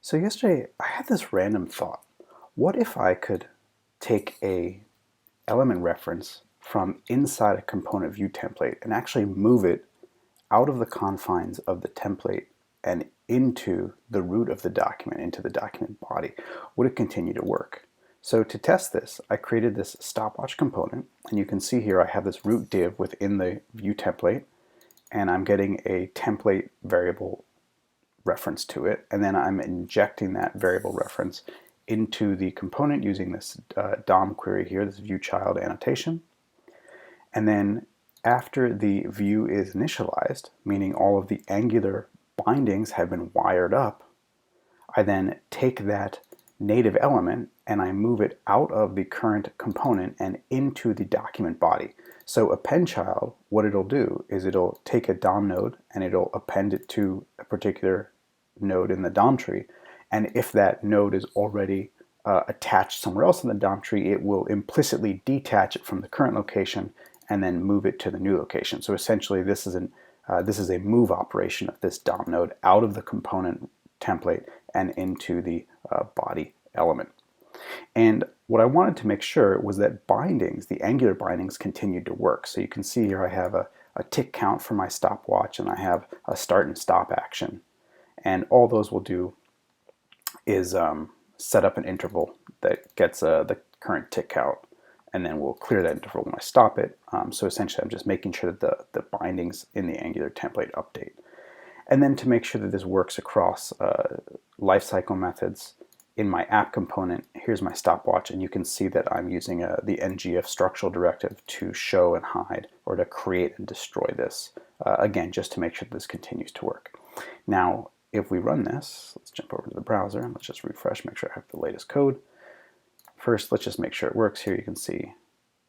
So yesterday I had this random thought. What if I could take a element reference from inside a component view template and actually move it out of the confines of the template and into the root of the document, into the document body? Would it continue to work? So to test this, I created this stopwatch component, and you can see here I have this root div within the view template, and I'm getting a template variable reference to it, and then I'm injecting that variable reference into the component using this DOM query here, this view child annotation. And then after the view is initialized, meaning all of the Angular bindings have been wired up, I then take that native element and I move it out of the current component and into the document body. So append child, what it'll do is it'll take a DOM node and it'll append it to a particular node in the DOM tree. And if that node is already attached somewhere else in the DOM tree, it will implicitly detach it from the current location and then move it to the new location. So essentially this is a move operation of this DOM node out of the component template and into the body element. And what I wanted to make sure was that bindings, the Angular bindings, continued to work. So you can see here I have a tick count for my stopwatch, and I have a start and stop action. And all those will do is set up an interval that gets the current tick count, and then we'll clear that interval when I stop it. So essentially I'm just making sure that the bindings in the Angular template update. And then to make sure that this works across lifecycle methods, in my app component, here's my stopwatch, and you can see that I'm using the ngf structural directive to show and hide, or to create and destroy this, again, just to make sure this continues to work. Now, if we run this, let's jump over to the browser and let's just refresh, make sure I have the latest code. First, let's just make sure it works. Here you can see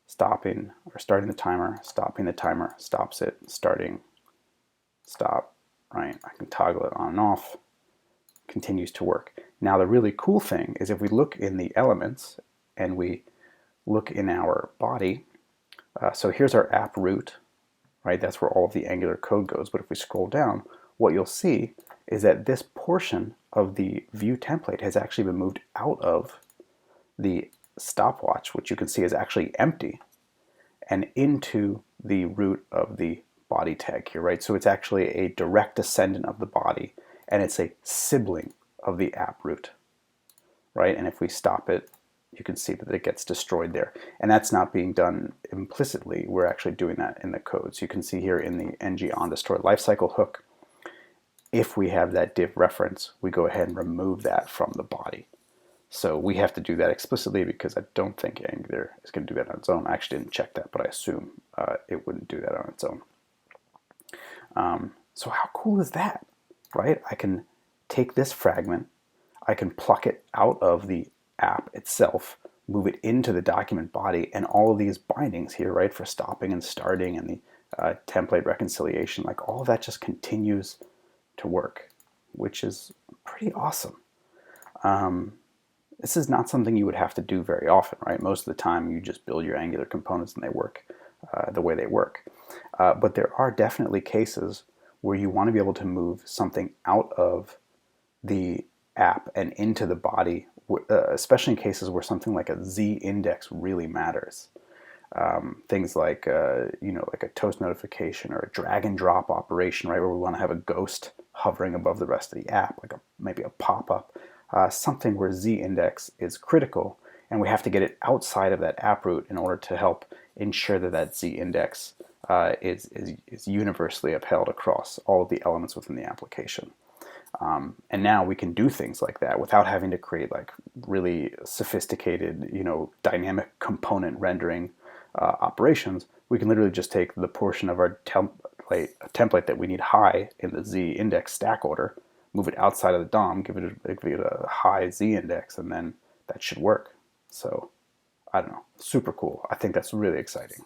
stopping or starting the timer, stopping the timer, stops it, starting, stop, right? I can toggle it on and off, continues to work. Now the really cool thing is if we look in the elements and we look in our body, so here's our app root, right? That's where all of the Angular code goes. But if we scroll down, what you'll see is that this portion of the view template has actually been moved out of the stopwatch, which you can see is actually empty, and into the root of the body tag here, right? So it's actually a direct descendant of the body, and it's a sibling of the app root, right? And if we stop it, you can see that it gets destroyed there. And that's not being done implicitly. We're actually doing that in the code. So you can see here in the ng on destroy lifecycle hook, if we have that div reference, we go ahead and remove that from the body. So we have to do that explicitly because I don't think Angular is going to do that on its own. I actually didn't check that, but I assume it wouldn't do that on its own. So how cool is that, right? I can take this fragment, I can pluck it out of the app itself, move it into the document body, and all of these bindings here, right, for stopping and starting and the template reconciliation, like all of that just continues to work, which is pretty awesome. This is not something you would have to do very often, right? Most of the time you just build your Angular components and they work the way they work. But there are definitely cases where you want to be able to move something out of the app and into the body, especially in cases where something like a Z index really matters. Things like like a toast notification or a drag and drop operation, right, where we want to have a ghost hovering above the rest of the app, like maybe a pop-up, something where Z index is critical, and we have to get it outside of that app root in order to help ensure that that Z index is universally upheld across all of the elements within the application. And now we can do things like that without having to create like really sophisticated, dynamic component rendering operations. We can literally just take the portion of our template that we need high in the Z index stack order, move it outside of the DOM, give it a high Z index, and then that should work. So I don't know, super cool. I think that's really exciting.